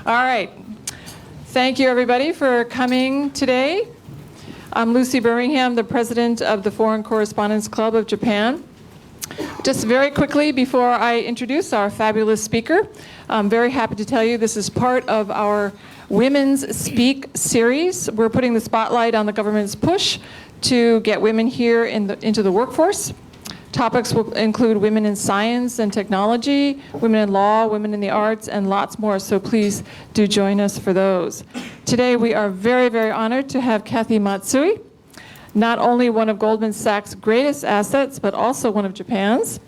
All right. Thank you, everybody, for coming today. I'm Lucy Birmingham, the president of the Foreign Correspondents Club of Japan. Just very quickly, before I introduce our fabulous speaker, I'm very happy to tell you this is part of our Women's Speak series. We're putting the spotlight on the government's push to get women here into the workforce. Topics will include women in science and technology, women in law, women in the arts, and lots more, so please do join us for those. Today we are very, very honored to have Kathy Matsui, not only one of Goldman Sachs' greatest assets, but also one of Japan's.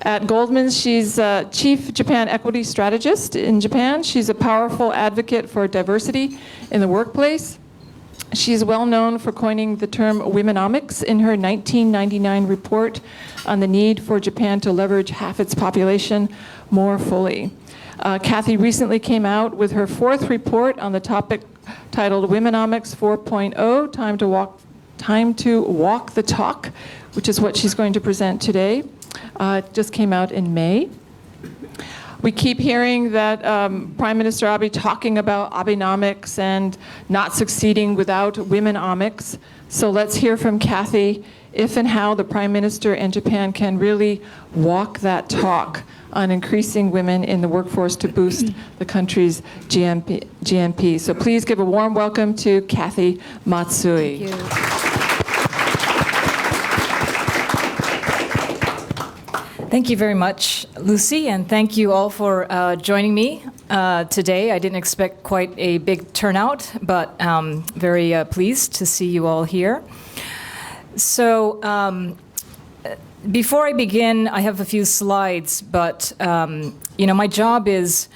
At Goldman, she's Chief Japan Equity Strategist in Japan. She's a powerful advocate for diversity in the workplace. She's well known for coining the term Womenomics in her 1999 report on the need for Japan to leverage half its population more fully. Kathy recently came out with her fourth report on the topic titled Womenomics 4.0, Time to Walk the Talk, which is what she's going to present today. It just came out in May. We keep hearing that Prime Minister Abe talking about Abenomics and not succeeding without Womenomics. So let's hear from Kathy if and how the Prime Minister and Japan can really walk that talk on increasing women in the workforce to boost the country's GNP. So please give a warm welcome to Kathy Matsui. Thank you. Thank you very much, Lucy, and thank you all for joining me today. I didn't expect quite a big turnout, but very pleased to see you all here. So before I begin, I have a few slides, but my job is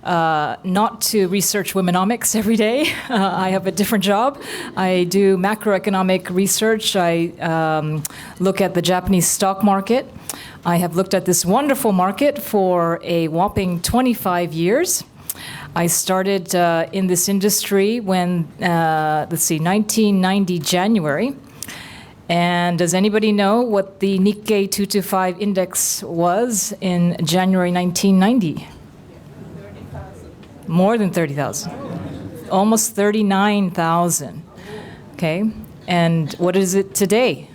not to research Womenomics every day. I have a different job. I do macroeconomic research. I look at the Japanese stock market. I have looked at this wonderful market for a whopping 25 years. I started in this industry when, 1990 January. And does anybody know what the Nikkei 225 index was in January 1990? 30,000. More than 30,000. Almost 39,000. Okay. And what is it today?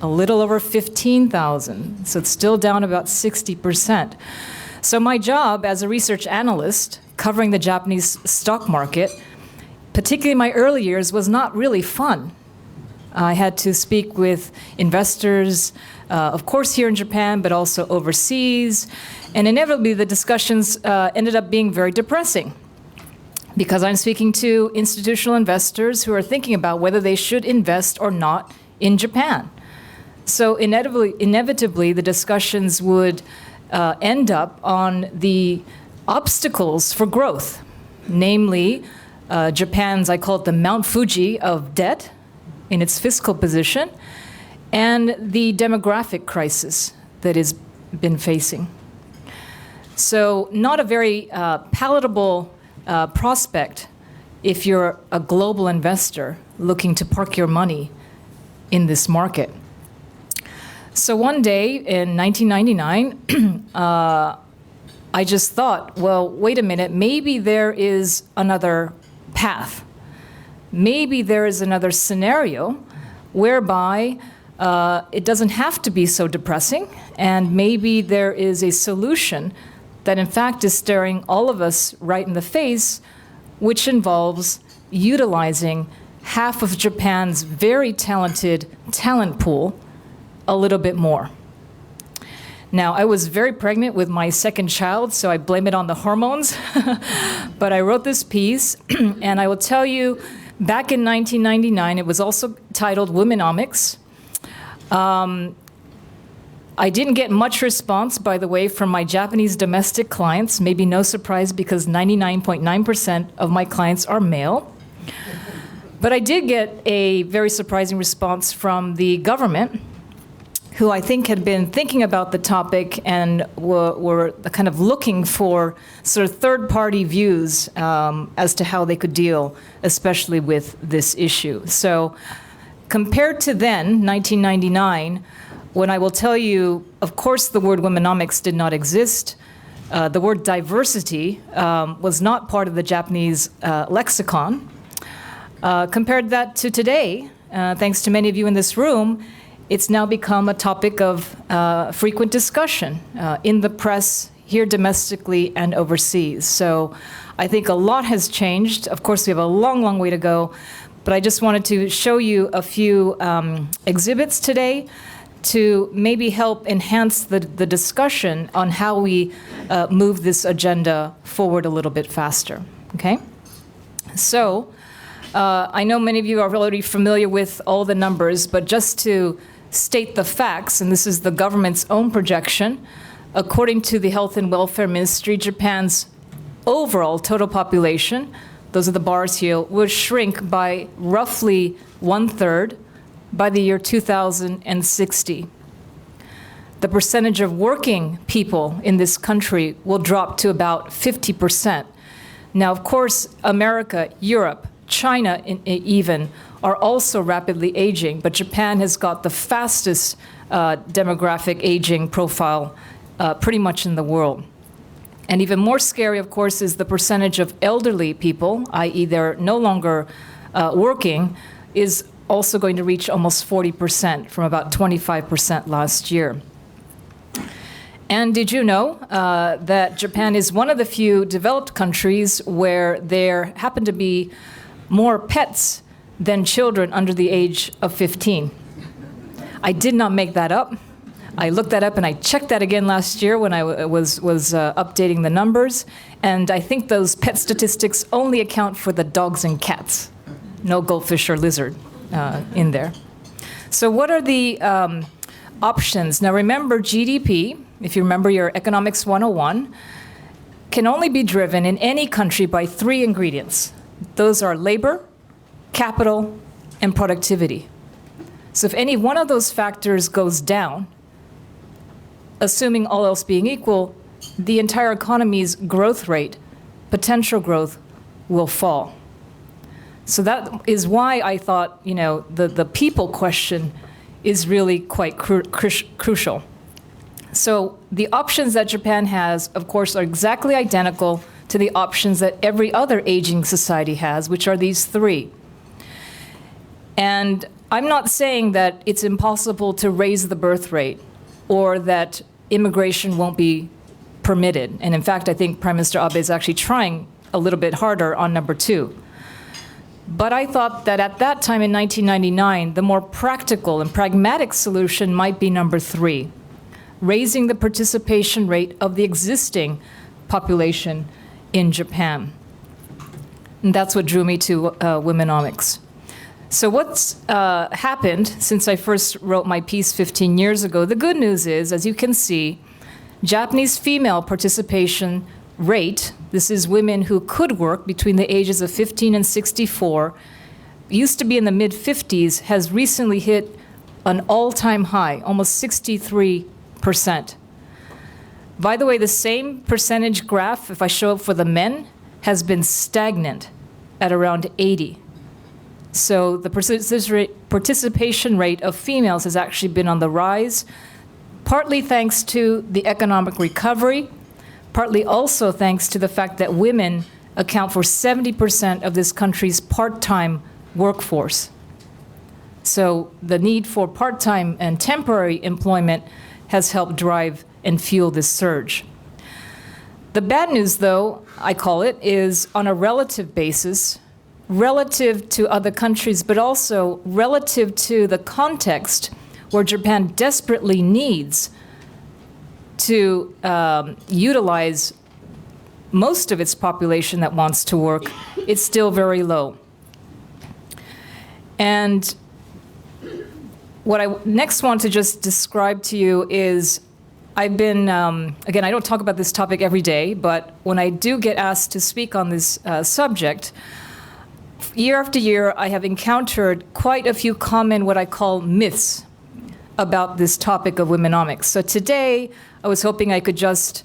A little over 15,000. So it's still down about 60%. So my job as a research analyst covering the Japanese stock market, particularly in my early years, was not really fun. I had to speak with investors, of course here in Japan, but also overseas. And inevitably the discussions ended up being very depressing because I'm speaking to institutional investors who are thinking about whether they should invest or not in Japan. So inevitably, the discussions would end up on the obstacles for growth, namely Japan's, I call it the Mount Fuji of debt in its fiscal position, and the demographic crisis that it's been facing. So not a very palatable prospect if you're a global investor looking to park your money in this market. So one day in 1999, I just thought, well, wait a minute, maybe there is another path. Maybe there is another scenario whereby it doesn't have to be so depressing, and maybe there is a solution that in fact is staring all of us right in the face, which involves utilizing half of Japan's very talented talent pool a little bit more. Now, I was very pregnant with my second child, so I blame it on the hormones. But I wrote this piece, and I will tell you, back in 1999, it was also titled Womenomics. I didn't get much response, by the way, from my Japanese domestic clients. Maybe no surprise, because 99.9% of my clients are male. But I did get a very surprising response from the government, who I think had been thinking about the topic and were kind of looking for sort of third-party views as to how they could deal, especially with this issue. So compared to then, 1999, when I will tell you, of course, the word Womenomics did not exist, the word diversity was not part of the Japanese lexicon. Compared that to today, thanks to many of you in this room, it's now become a topic of frequent discussion in the press, here domestically and overseas. So I think a lot has changed. Of course, we have a long, long way to go, but I just wanted to show you a few exhibits today to maybe help enhance the discussion on how we move this agenda forward a little bit faster, okay? So I know many of you are already familiar with all the numbers, but just to state the facts, and this is the government's own projection, according to the Health and Welfare Ministry, Japan's overall total population, those are the bars here, will shrink by roughly 1/3 by the year 2060. The percentage of working people in this country will drop to about 50%. Now, of course, America, Europe, China even are also rapidly aging, but Japan has got the fastest demographic aging profile pretty much in the world. And even more scary, of course, is the percentage of elderly people, i.e. they're no longer working, is also going to reach almost 40% from about 25% last year. And did you know that Japan is one of the few developed countries where there happen to be more pets than children under the age of 15? I did not make that up. I looked that up and I checked that again last year when I was updating the numbers. And I think those pet statistics only account for the dogs and cats. No goldfish or lizard in there. So what are the options? Now remember, GDP, if you remember your Economics 101, can only be driven in any country by 3 ingredients. Those are labor, capital, and productivity. So if any one of those factors goes down, assuming all else being equal, the entire economy's growth rate, potential growth, will fall. So that is why I thought, you know, the people question is really quite crucial. So the options that Japan has, of course, are exactly identical to the options that every other aging society has, which are these 3. And I'm not saying that it's impossible to raise the birth rate or that immigration won't be permitted. And in fact, I think Prime Minister Abe is actually trying a little bit harder on number 2. But I thought that at that time in 1999, the more practical and pragmatic solution might be number 3, raising the participation rate of the existing population in Japan. And that's what drew me to Womenomics. So what's happened since I first wrote my piece 15 years ago? The good news is, as you can see, Japanese female participation rate, this is women who could work between the ages of 15 and 64, used to be in the mid-50s, has recently hit an all-time high, almost 63%. By the way, the same percentage graph, if I show it for the men, has been stagnant at around 80. So the participation rate of females has actually been on the rise, partly thanks to the economic recovery, partly also thanks to the fact that women account for 70% of this country's part-time workforce. So the need for part-time and temporary employment has helped drive and fuel this surge. The bad news, though, I call it, is on a relative basis, relative to other countries, but also relative to the context where Japan desperately needs to utilize most of its population that wants to work, it's still very low. And what I next want to just describe to you is I've been, again, I don't talk about this topic every day, but when I do get asked to speak on this subject, year after year, I have encountered quite a few common, what I call myths about this topic of womenomics. So today, I was hoping I could just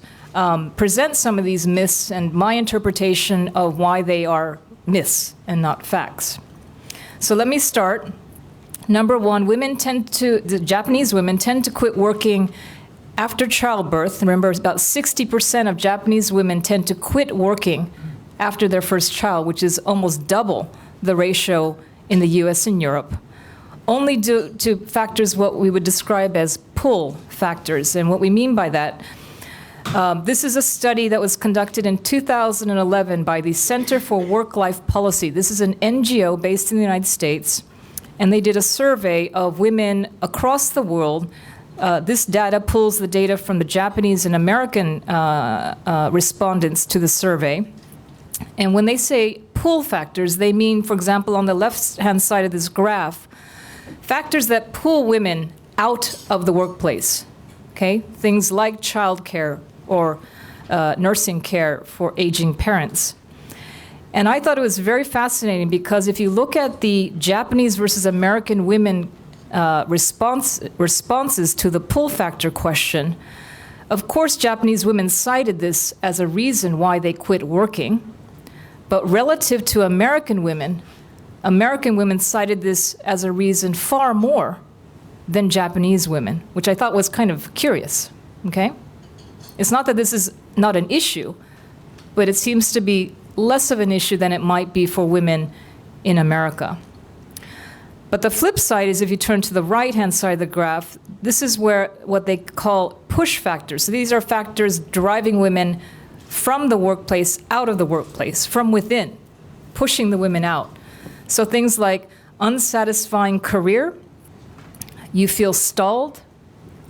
present some of these myths and my interpretation of why they are myths and not facts. So let me start. Number one, the Japanese women tend to quit working after childbirth, remember about 60% of Japanese women tend to quit working after their first child, which is almost double the ratio in the US and Europe, only due to factors what we would describe as pull factors. And what we mean by that, this is a study that was conducted in 2011 by the Center for Work-Life Policy. This is an NGO based in the United States, and they did a survey of women across the world. This data pulls the data from the Japanese and American respondents to the survey. And when they say pull factors, they mean, for example, on the left-hand side of this graph, factors that pull women out of the workplace, okay? Things like childcare or nursing care for aging parents. And I thought it was very fascinating because if you look at the Japanese versus American women responses to the pull factor question, of course, Japanese women cited this as a reason why they quit working. But relative to American women cited this as a reason far more than Japanese women, which I thought was kind of curious, okay? It's not that this is not an issue, but it seems to be less of an issue than it might be for women in America. But the flip side is if you turn to the right-hand side of the graph, this is where what they call push factors. So these are factors driving women from the workplace, out of the workplace, from within, pushing the women out. So things like unsatisfying career, you feel stalled,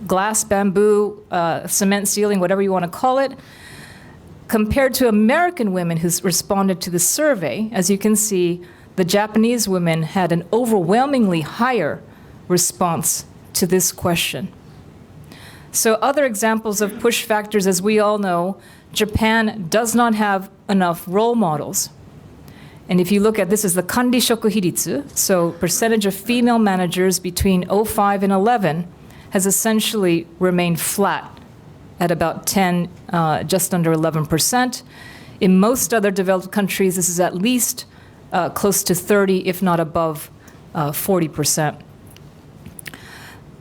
glass, bamboo, cement ceiling, whatever you want to call it. Compared to American women who responded to the survey, as you can see, the Japanese women had an overwhelmingly higher response to this question. So other examples of push factors, as we all know, Japan does not have enough role models. And if you look at this is the Kanri shoku hiritsu, so percentage of female managers between 05 and 11 has essentially remained flat at about 10, just under 11%. In most other developed countries, this is at least close to 30, if not above 40%.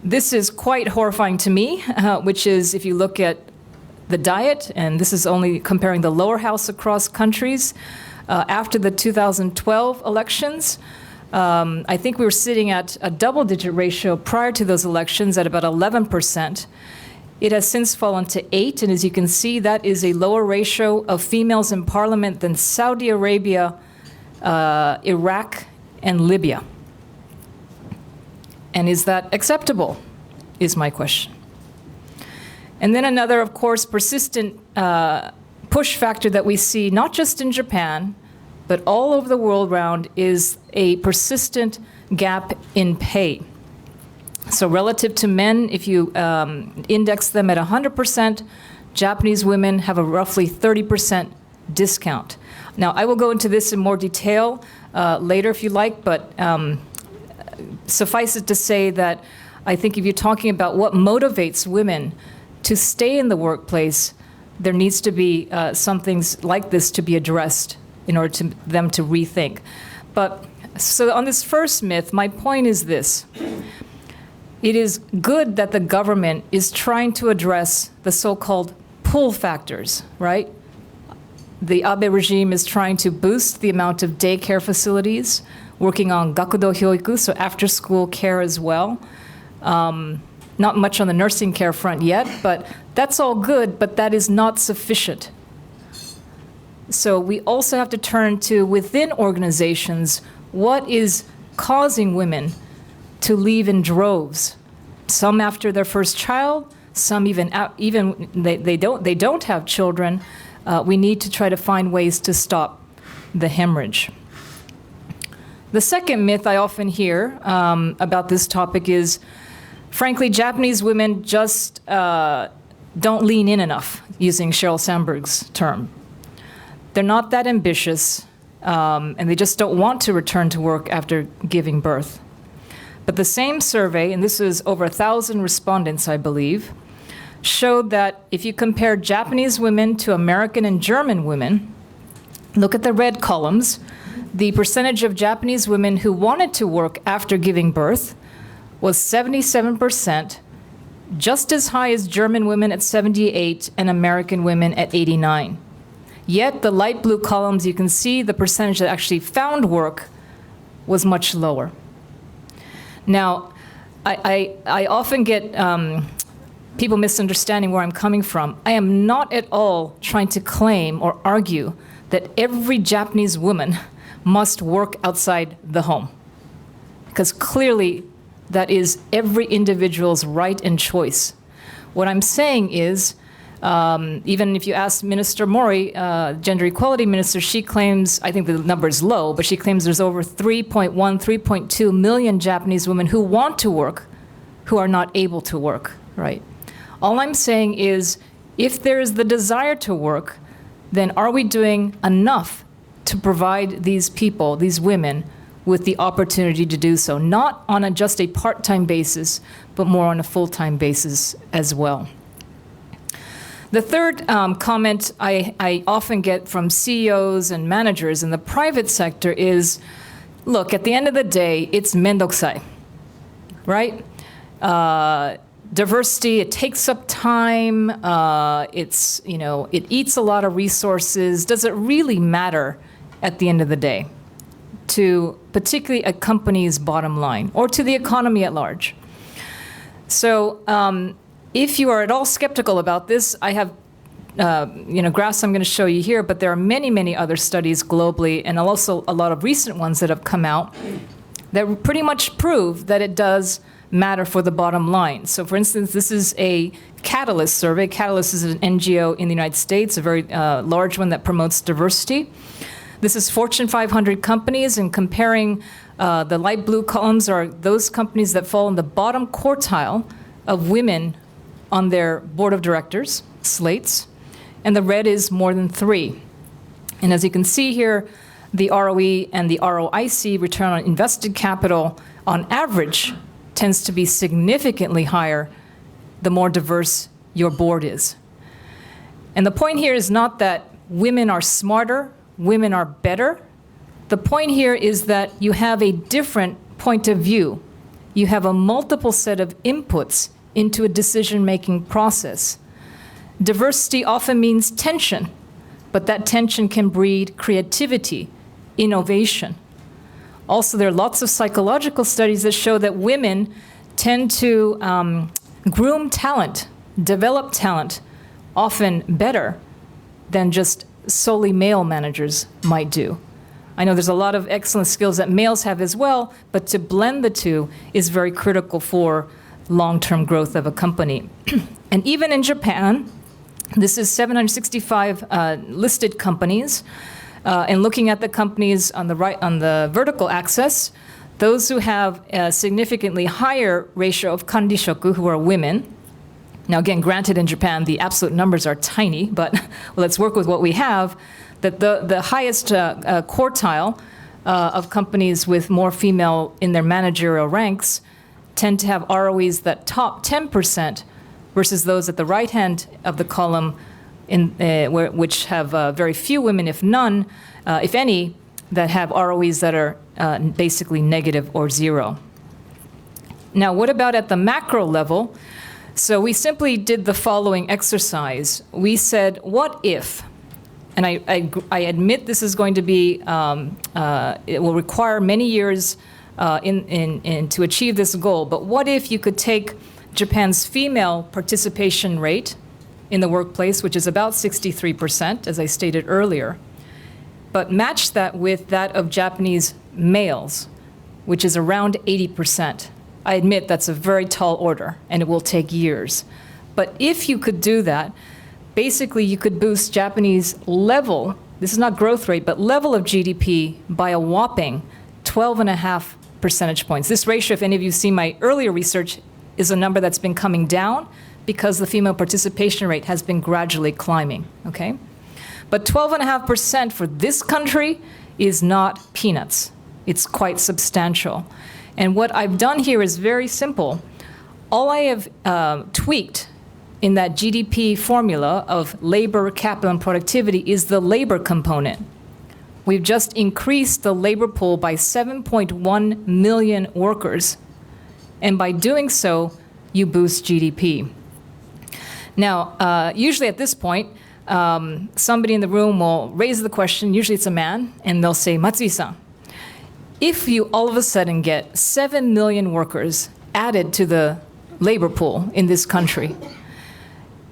This is quite horrifying to me, which is if you look at the diet, and this is only comparing the lower house across countries, after the 2012 elections, I think we were sitting at a double-digit ratio prior to those elections at about 11%. It has since fallen to 8, and as you can see, that is a lower ratio of females in parliament than Saudi Arabia, Iraq, and Libya. And is that acceptable, is my question. And then another, of course, persistent push factor that we see, not just in Japan, but all over the world around, is a persistent gap in pay. So relative to men, if you index them at 100%, Japanese women have a roughly 30% discount. Now, I will go into this in more detail later if you like, but suffice it to say that I think if you're talking about what motivates women to stay in the workplace, there needs to be some things like this to be addressed in order to them to rethink. But so on this first myth, my point is this. It is good that the government is trying to address the so-called pull factors, right? The Abe regime is trying to boost the amount of daycare facilities, working on gakudo hyoiku, so after-school care as well. Not much on the nursing care front yet, but that's all good, but that is not sufficient. So we also have to turn to, within organizations, what is causing women to leave in droves? Some after their first child, some even they don't have children. We need to try to find ways to stop the hemorrhage. The second myth I often hear about this topic is, frankly, Japanese women just don't lean in enough, using Sheryl Sandberg's term. They're not that ambitious, and they just don't want to return to work after giving birth. But the same survey, and this is over 1,000 respondents, I believe, showed that if you compare Japanese women to American and German women, look at the red columns, the percentage of Japanese women who wanted to work after giving birth was 77%, just as high as German women at 78 and American women at 89. Yet the light blue columns, you can see the percentage that actually found work was much lower. Now, I often get people misunderstanding where I'm coming from. I am not at all trying to claim or argue that every Japanese woman must work outside the home, because clearly that is every individual's right and choice. What I'm saying is, even if you ask Minister Mori, Gender Equality Minister, she claims, I think the number is low, but she claims there's over 3.1, 3.2 million Japanese women who want to work, who are not able to work, right? All I'm saying is, if there is the desire to work, then are we doing enough to provide these people, these women, with the opportunity to do so, not on just a part-time basis, but more on a full-time basis as well. The third comment I often get from CEOs and managers in the private sector is, look, at the end of the day, it's mendokusai, right? Diversity, it takes up time, it eats a lot of resources. Does it really matter at the end of the day to particularly a company's bottom line or to the economy at large? So if you are at all skeptical about this, I have graphs I'm going to show you here, but there are many, many other studies globally, and also a lot of recent ones that have come out that pretty much prove that it does matter for the bottom line. So for instance, this is a Catalyst survey. Catalyst is an NGO in the United States, a very large one that promotes diversity. This is Fortune 500 companies, and comparing the light blue columns are those companies that fall in the bottom quartile of women on their board of directors, slates, and the red is more than 3. And as you can see here, the ROE and the ROIC, return on invested capital, on average, tends to be significantly higher the more diverse your board is. And the point here is not that women are smarter, women are better. The point here is that you have a different point of view. You have a multiple set of inputs into a decision-making process. Diversity often means tension, but that tension can breed creativity, innovation. Also, there are lots of psychological studies that show that women tend to groom talent, develop talent, often better than just solely male managers might do. I know there's a lot of excellent skills that males have as well, but to blend the two is very critical for long-term growth of a company. And even in Japan, this is 765 listed companies. And looking at the companies on the right, on the vertical axis, those who have a significantly higher ratio of kandishoku, who are women. Now again, granted in Japan, the absolute numbers are tiny, but let's work with what we have. That the highest quartile of companies with more female in their managerial ranks tend to have ROEs that top 10% versus those at the right hand of the column which have very few women, if none, if any, that have ROEs that are basically negative or 0. Now, what about at the macro level? So we simply did the following exercise. We said, what if, and I admit this is going to be, it will require many years to achieve this goal, but what if you could take Japan's female participation rate in the workplace, which is about 63%, as I stated earlier, but match that with that of Japanese males, which is around 80%. I admit that's a very tall order, and it will take years. But if you could do that, basically you could boost Japanese level, this is not growth rate, but level of GDP by a whopping 12.5 percentage points. This ratio, if any of you see my earlier research, is a number that's been coming down because the female participation rate has been gradually climbing, okay? But 12.5% for this country is not peanuts. It's quite substantial. And what I've done here is very simple. All I have tweaked in that GDP formula of labor, capital, and productivity is the labor component. We've just increased the labor pool by 7.1 million workers. And by doing so, you boost GDP. Now, usually at this point, somebody in the room will raise the question, usually it's a man, and they'll say, Matsui-san, if you all of a sudden get 7 million workers added to the labor pool in this country,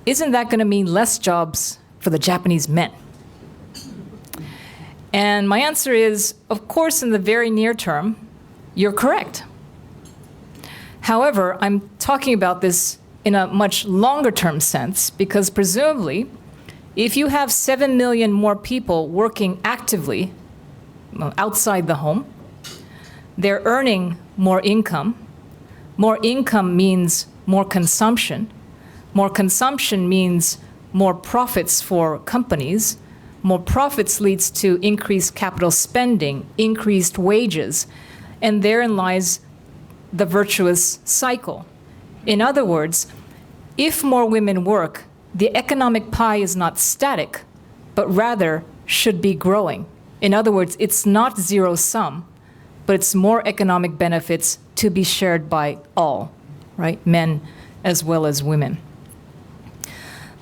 isn't that going to mean less jobs for the Japanese men? And my answer is, of course, in the very near term, you're correct. However, I'm talking about this in a much longer term sense, because presumably, if you have 7 million more people working actively outside the home, they're earning more income. More income means more consumption. More consumption means more profits for companies. More profits leads to increased capital spending, increased wages, and therein lies the virtuous cycle. In other words, if more women work, the economic pie is not static, but rather should be growing. In other words, it's not zero sum, but it's more economic benefits to be shared by all, right? Men as well as women.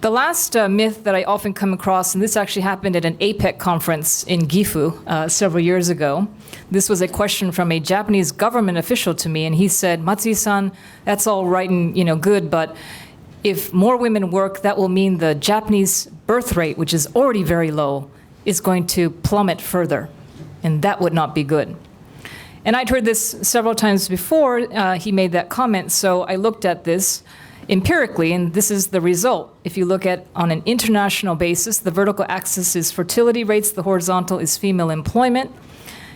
The last myth that I often come across, and this actually happened at an APEC conference in Gifu several years ago. This was a question from a Japanese government official to me, and he said, Matsui-san, that's all right and good, but if more women work, that will mean the Japanese birth rate, which is already very low, is going to plummet further, and that would not be good. And I'd heard this several times before he made that comment, so I looked at this empirically, and this is the result. If you look at on an international basis, the vertical axis is fertility rates, the horizontal is female employment.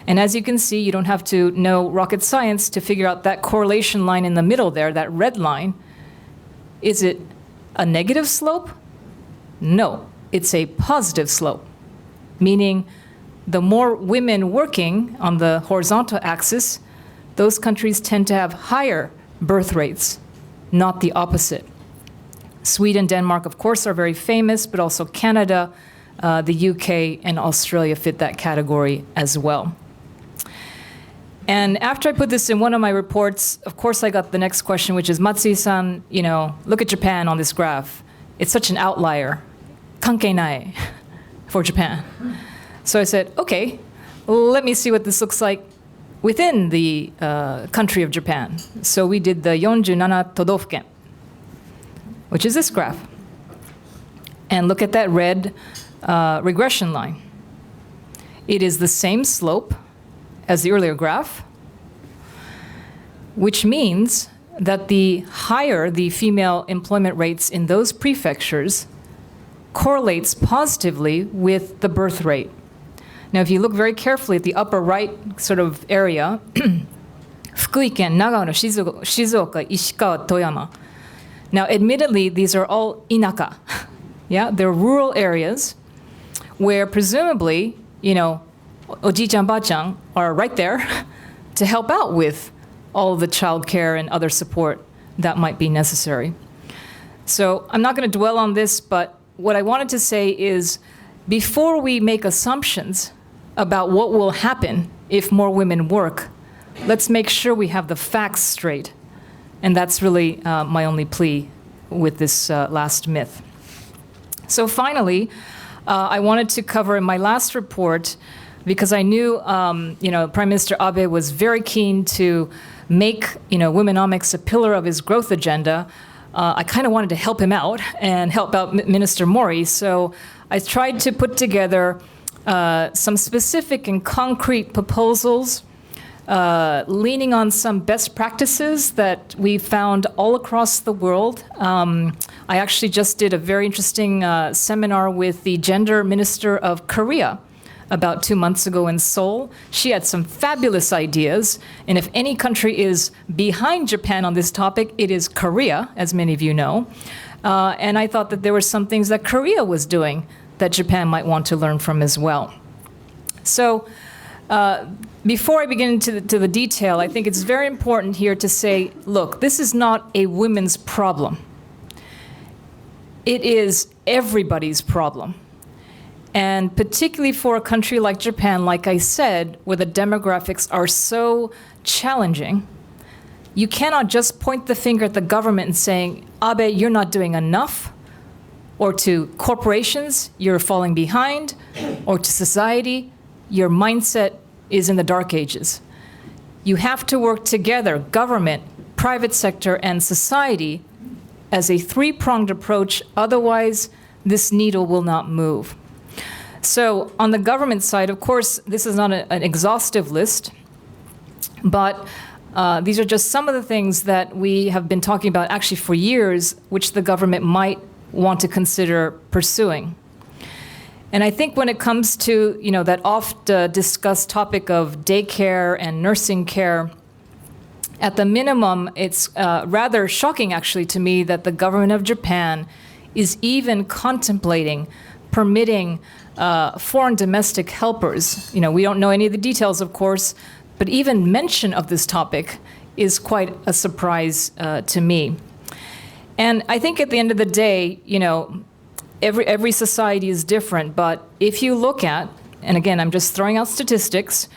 And as you can see, you don't have to know rocket science to figure out that correlation line in the middle there, that red line. Is it a negative slope? No, it's a positive slope, meaning the more women working on the horizontal axis, those countries tend to have higher birth rates, not the opposite. Sweden, Denmark, of course, are very famous, but also Canada, the UK, and Australia fit that category as well. And after I put this in one of my reports, of course, I got the next question, which is, Matsui-san, look at Japan on this graph. It's such an outlier. Kankei nai for Japan. So I said, okay, let me see what this looks like within the country of Japan. So we did the 47 都道府県, which is this graph. And look at that red regression line. It is the same slope as the earlier graph, which means that the higher the female employment rates in those prefectures correlates positively with the birth rate. Now, if you look very carefully at the upper right sort of area, 福井県、長野、静岡、石川、富山. Now, admittedly, these are all inaka. Yeah, they're rural areas where presumably, oji-chan, ba-chan are right there to help out with all the childcare and other support that might be necessary. So I'm not going to dwell on this, but what I wanted to say is before we make assumptions about what will happen if more women work, let's make sure we have the facts straight. And that's really my only plea with this last myth. So finally, I wanted to cover in my last report, because I knew Prime Minister Abe was very keen to make Womenomics a pillar of his growth agenda. I kind of wanted to help him out and help out Minister Mori. So I tried to put together some specific and concrete proposals, leaning on some best practices that we found all across the world. I actually just did a very interesting seminar with the gender minister of Korea about 2 months ago in Seoul. She had some fabulous ideas, and if any country is behind Japan on this topic, it is Korea, as many of you know. And I thought that there were some things that Korea was doing that Japan might want to learn from as well. So before I begin into the detail, I think it's very important here to say, look, this is not a women's problem. It is everybody's problem. And particularly for a country like Japan, like I said, where the demographics are so challenging, you cannot just point the finger at the government and saying, Abe, you're not doing enough, or to corporations, you're falling behind, or to society, your mindset is in the dark ages. You have to work together, government, private sector, and society, as a three-pronged approach. Otherwise, this needle will not move. So on the government side, of course, this is not an exhaustive list, but these are just some of the things that we have been talking about actually for years, which the government might want to consider pursuing. And I think when it comes to, that oft discussed topic of daycare and nursing care, at the minimum, it's rather shocking actually to me that the government of Japan is even contemplating permitting foreign domestic helpers. We don't know any of the details, of course, but even mention of this topic is quite a surprise to me. And I think at the end of the day, every society is different, but if you look at, and again, I'm just throwing out statistics,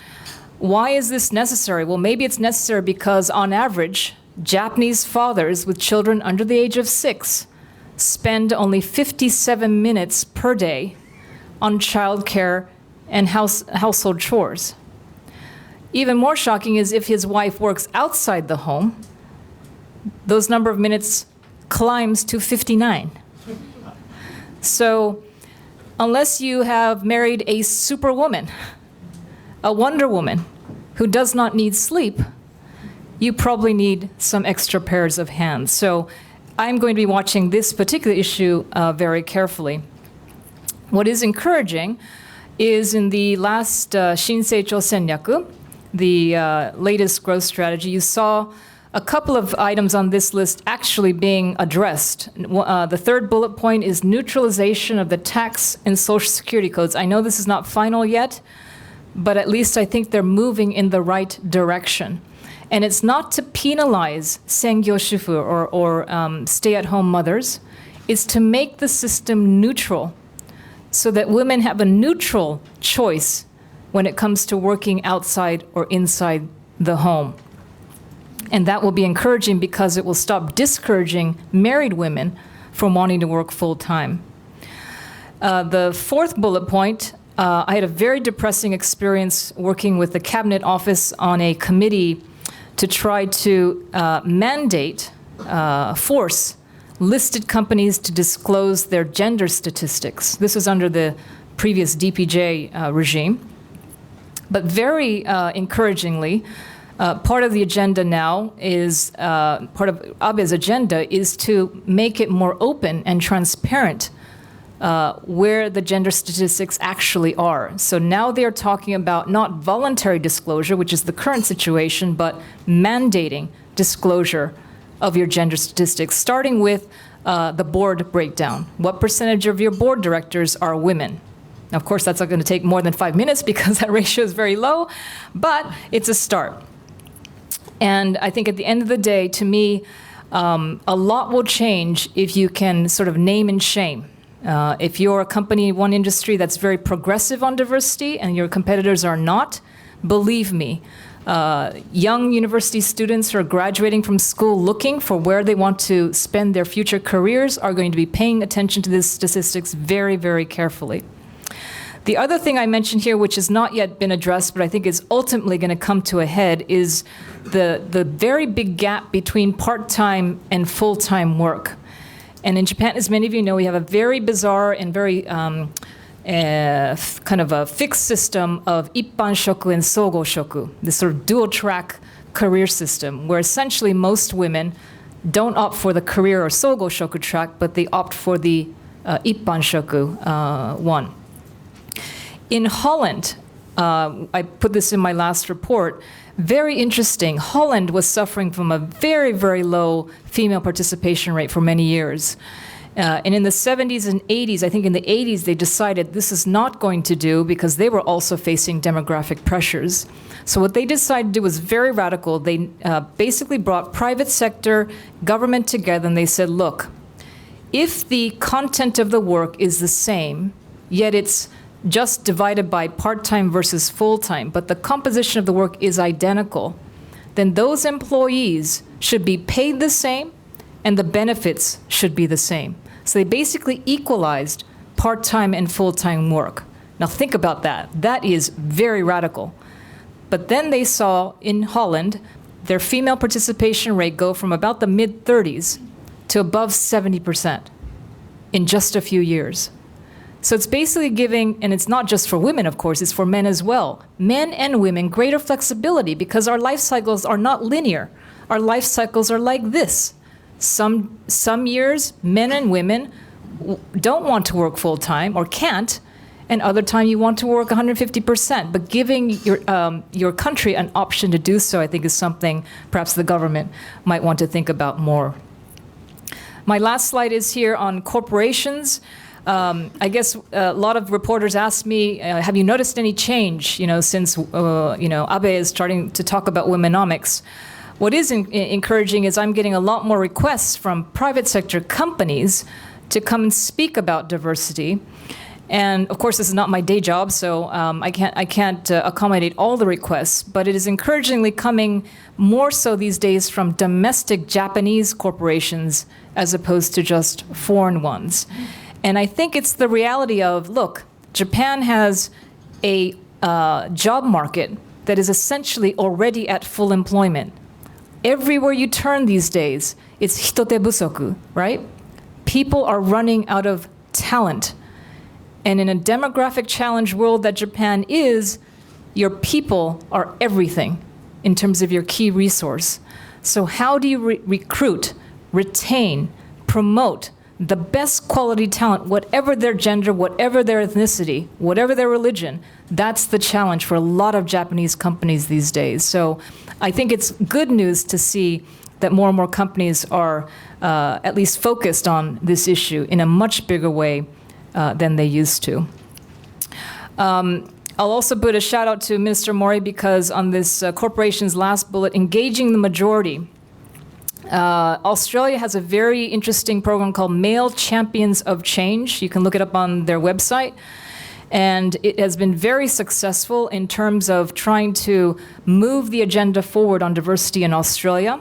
why is this necessary? Well, maybe it's necessary because on average, Japanese fathers with children under the age of 6 spend only 57 minutes per day on childcare and household chores. Even more shocking is if his wife works outside the home, those number of minutes climbs to 59. So unless you have married a superwoman, a Wonder Woman who does not need sleep, you probably need some extra pairs of hands. So I'm going to be watching this particular issue very carefully. What is encouraging is in the last Shinseicho Senryaku, the latest growth strategy, you saw a couple of items on this list actually being addressed. The third bullet point is neutralization of the tax and social security codes. I know this is not final yet, but at least I think they're moving in the right direction. And it's not to penalize sengyo shifu or stay-at-home mothers. It's to make the system neutral so that women have a neutral choice when it comes to working outside or inside the home. And that will be encouraging because it will stop discouraging married women from wanting to work full-time. The fourth bullet point, I had a very depressing experience working with the Cabinet Office on a committee to try to force listed companies to disclose their gender statistics. This was under the previous DPJ regime. But very encouragingly, part of the agenda now is, part of Abe's agenda is to make it more open and transparent where the gender statistics actually are. So now they're talking about not voluntary disclosure, which is the current situation, but mandating disclosure of your gender statistics, starting with the board breakdown. What percentage of your board directors are women? Now, of course, that's not going to take more than 5 minutes because that ratio is very low, but it's a start. And I think at the end of the day, to me, a lot will change if you can sort of name and shame. If you're a company in one industry that's very progressive on diversity and your competitors are not, believe me, young university students who are graduating from school looking for where they want to spend their future careers are going to be paying attention to these statistics very, very carefully. The other thing I mentioned here, which has not yet been addressed, but I think is ultimately going to come to a head, is the very big gap between part-time and full-time work. And in Japan, as many of you know, we have a very bizarre and very kind of a fixed system of ippan shoku and sogo shoku, this sort of dual-track career system, where essentially most women don't opt for the career or sogo shoku track, but they opt for the ippan shoku one. In Holland, I put this in my last report, very interesting. Holland was suffering from a very, very low female participation rate for many years. And in the 70s and 80s, I think in the 80s, they decided this is not going to do because they were also facing demographic pressures. So what they decided to do was very radical. They basically brought private sector, government together, and they said, look, if the content of the work is the same, yet it's just divided by part-time versus full-time, but the composition of the work is identical, then those employees should be paid the same and the benefits should be the same. So they basically equalized part-time and full-time work. Now think about that. That is very radical. But then they saw in Holland their female participation rate go from about the mid-30s to above 70% in just a few years. So it's basically giving, and it's not just for women, of course, it's for men as well, men and women greater flexibility because our life cycles are not linear. Our life cycles are like this. Some years, men and women don't want to work full-time or can't, and other time you want to work 150%. But giving your country an option to do so, I think, is something perhaps the government might want to think about more. My last slide is here on corporations. I guess a lot of reporters ask me, have you noticed any change, since, Abe is starting to talk about Womenomics? What is encouraging is I'm getting a lot more requests from private sector companies to come and speak about diversity. And of course, this is not my day job, so I can't accommodate all the requests, but it is encouragingly coming more so these days from domestic Japanese corporations as opposed to just foreign ones. And I think it's the reality of, look, Japan has a job market that is essentially already at full employment. Everywhere you turn these days, it's hitote busoku, right? People are running out of talent. And in a demographic challenge world that Japan is, your people are everything in terms of your key resource. So how do you recruit, retain, promote the best quality talent, whatever their gender, whatever their ethnicity, whatever their religion? That's the challenge for a lot of Japanese companies these days. So I think it's good news to see that more and more companies are at least focused on this issue in a much bigger way than they used to. I'll also put a shout out to Minister Mori because on this corporation's last bullet, engaging the majority. Australia has a very interesting program called Male Champions of Change. You can look it up on their website. And it has been very successful in terms of trying to move the agenda forward on diversity in Australia.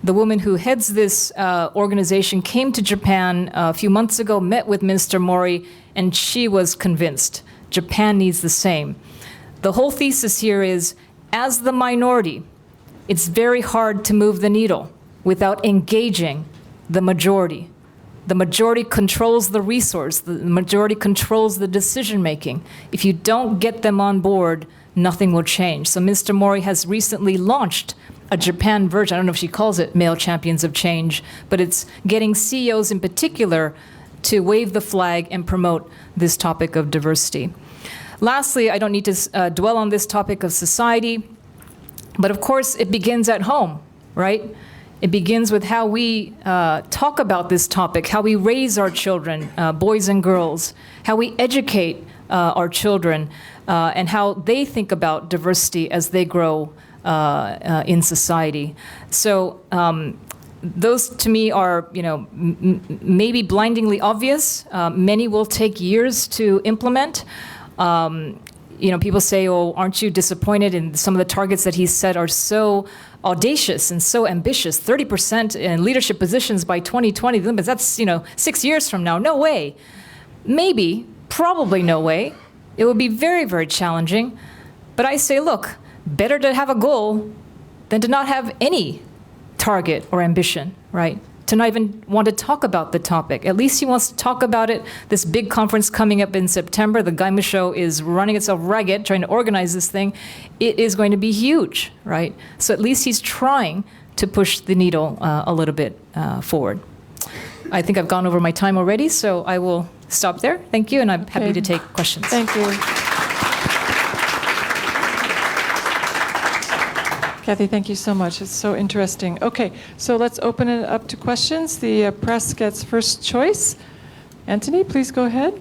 The woman who heads this organization came to Japan a few months ago, met with Minister Mori, and she was convinced Japan needs the same. The whole thesis here is, as the minority, it's very hard to move the needle without engaging the majority. The majority controls the resource. The majority controls the decision-making. If you don't get them on board, nothing will change. So Mr. Mori has recently launched a Japan version. I don't know if she calls it Male Champions of Change, but it's getting CEOs in particular to wave the flag and promote this topic of diversity. Lastly, I don't need to dwell on this topic of society, but of course it begins at home, right? It begins with how we talk about this topic, how we raise our children, boys and girls, how we educate our children, and how they think about diversity as they grow in society. So those to me are, maybe blindingly obvious. Many will take years to implement. People say, oh, aren't you disappointed in some of the targets that he set are so audacious and so ambitious, 30% in leadership positions by 2020, but that's, 6 years from now. No way. Maybe, probably no way. It would be very, very challenging. But I say, look, better to have a goal than to not have any target or ambition, right? To not even want to talk about the topic. At least he wants to talk about it. This big conference coming up in September, the Gaimu Show is running itself ragged, trying to organize this thing. It is going to be huge, right? So at least he's trying to push the needle a little bit forward. I think I've gone over my time already, so I will stop there. Thank you, and I'm happy to take questions. Thank you. Kathy, thank you so much. It's so interesting. Okay, so let's open it up to questions. The press gets first choice. Anthony, please go ahead.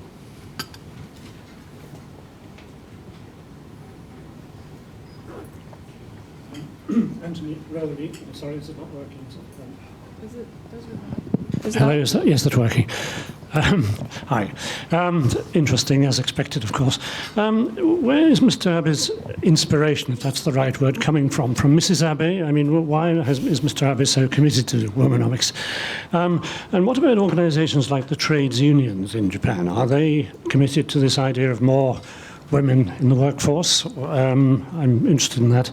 Anthony, sorry, is it not working? Is it? Is it Hello, on? yes, that's working. Hi. Interesting, as expected, of course. Where is Mr. Abe's inspiration, if that's the right word, coming from? From Mrs. Abe? I mean, why is Mr. Abe so committed to Womenomics? And what about organizations like the trades unions in Japan? Are they committed to this idea of more women in the workforce? I'm interested in that.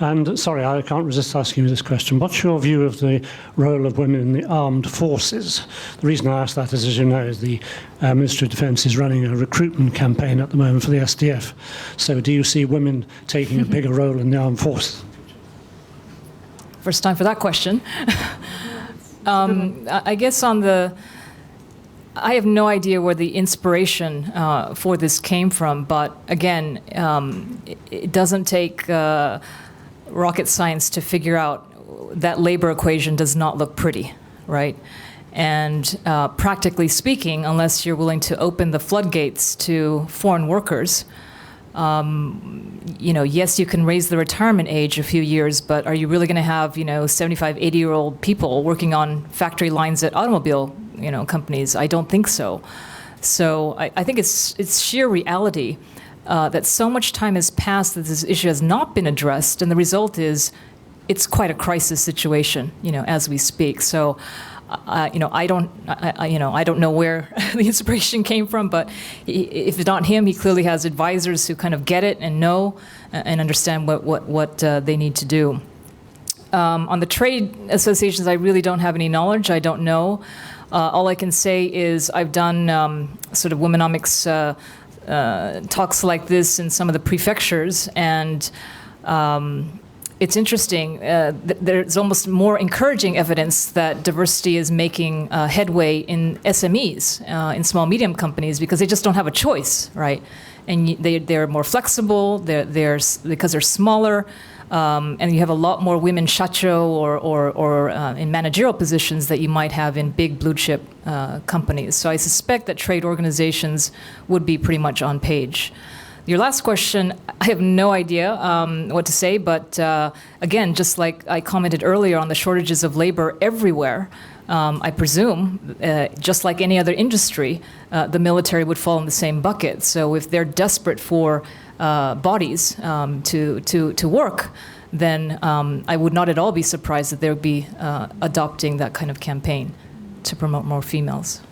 And sorry, I can't resist asking you this question. What's your view of the role of women in the armed forces? The reason I ask that is, as you know, the Ministry of Defence is running a recruitment campaign at the moment for the SDF. So do you see women taking a bigger role in the armed forces? First time for that question. I guess I have no idea where the inspiration for this came from, but again, it doesn't take rocket science to figure out that labor equation does not look pretty, right? And practically speaking, unless you're willing to open the floodgates to foreign workers, yes, you can raise the retirement age a few years, but are you really going to have, 75, 80-year-old people working on factory lines at automobile, companies? I don't think so. So I think it's sheer reality that so much time has passed that this issue has not been addressed, and the result is it's quite a crisis situation, as we speak. So, I don't know where the inspiration came from, but if it's not him, he clearly has advisors who kind of get it and know and understand what they need to do. On the trade associations, I really don't have any knowledge. I don't know. All I can say is I've done sort of Womenomics talks like this in some of the prefectures, and it's interesting. There's almost more encouraging evidence that diversity is making headway in SMEs, in small medium companies, because they just don't have a choice, right? And they're more flexible. They're because they're smaller. And you have a lot more women shacho or in managerial positions that you might have in big blue chip companies. So I suspect that trade organizations would be pretty much on page. Your last question, I have no idea what to say, but again, just like I commented earlier on the shortages of labor everywhere, I presume, just like any other industry, the military would fall in the same bucket. So if they're desperate for bodies to work, then I would not at all be surprised that they would be adopting that kind of campaign to promote more females.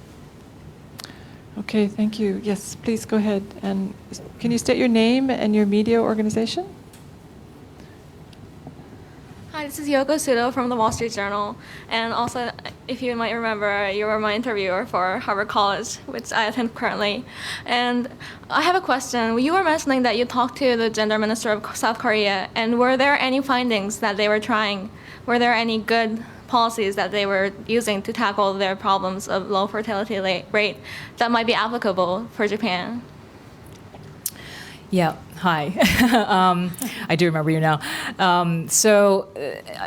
Okay, thank you. Yes, please go ahead. And can you state your name and your media organization? Hi, this is Yoko Sudo from the Wall Street Journal. And also, if you might remember, you were my interviewer for Harvard College, which I attend currently. And I have a question. You were mentioning that you talked to the gender minister of South Korea, and were there any findings that they were trying? Were there any good policies that they were using to tackle their problems of low fertility rate that might be applicable for Japan? Yeah, hi. I do remember you now.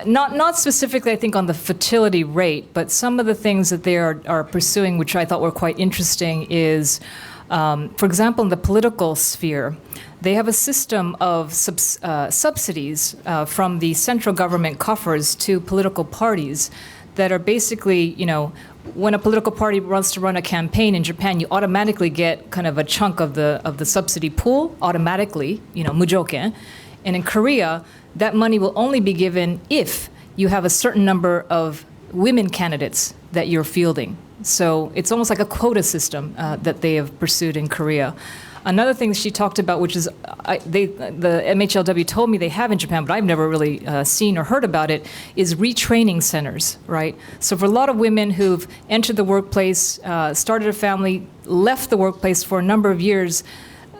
Not specifically, I think, on the fertility rate, but some of the things that they are pursuing, which I thought were quite interesting, is, for example, in the political sphere, they have a system of subsidies from the central government coffers to political parties that are basically, when a political party wants to run a campaign in Japan, you automatically get kind of a chunk of the subsidy pool automatically, mujoken. And in Korea, that money will only be given if you have a certain number of women candidates that you're fielding. So it's almost like a quota system that they have pursued in Korea. Another thing she talked about, which is the MHLW told me they have in Japan, but I've never really seen or heard about it, is retraining centers, right? So for a lot of women who've entered the workplace, started a family, left the workplace for a number of years,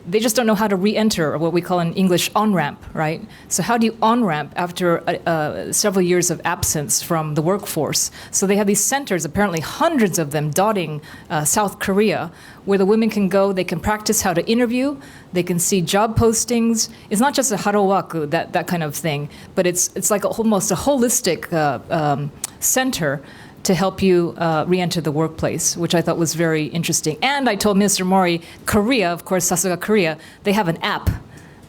they just don't know how to re-enter, or what we call in English on-ramp, right? So how do you on-ramp after several years of absence from the workforce? So they have these centers, apparently hundreds of them, dotting South Korea, where the women can go, they can practice how to interview, they can see job postings. It's not just a harowaku, that kind of thing, but it's like almost a holistic center to help you re-enter the workplace, which I thought was very interesting. And I told Minister Mori, Korea, of course, Sasuga Korea, they have an app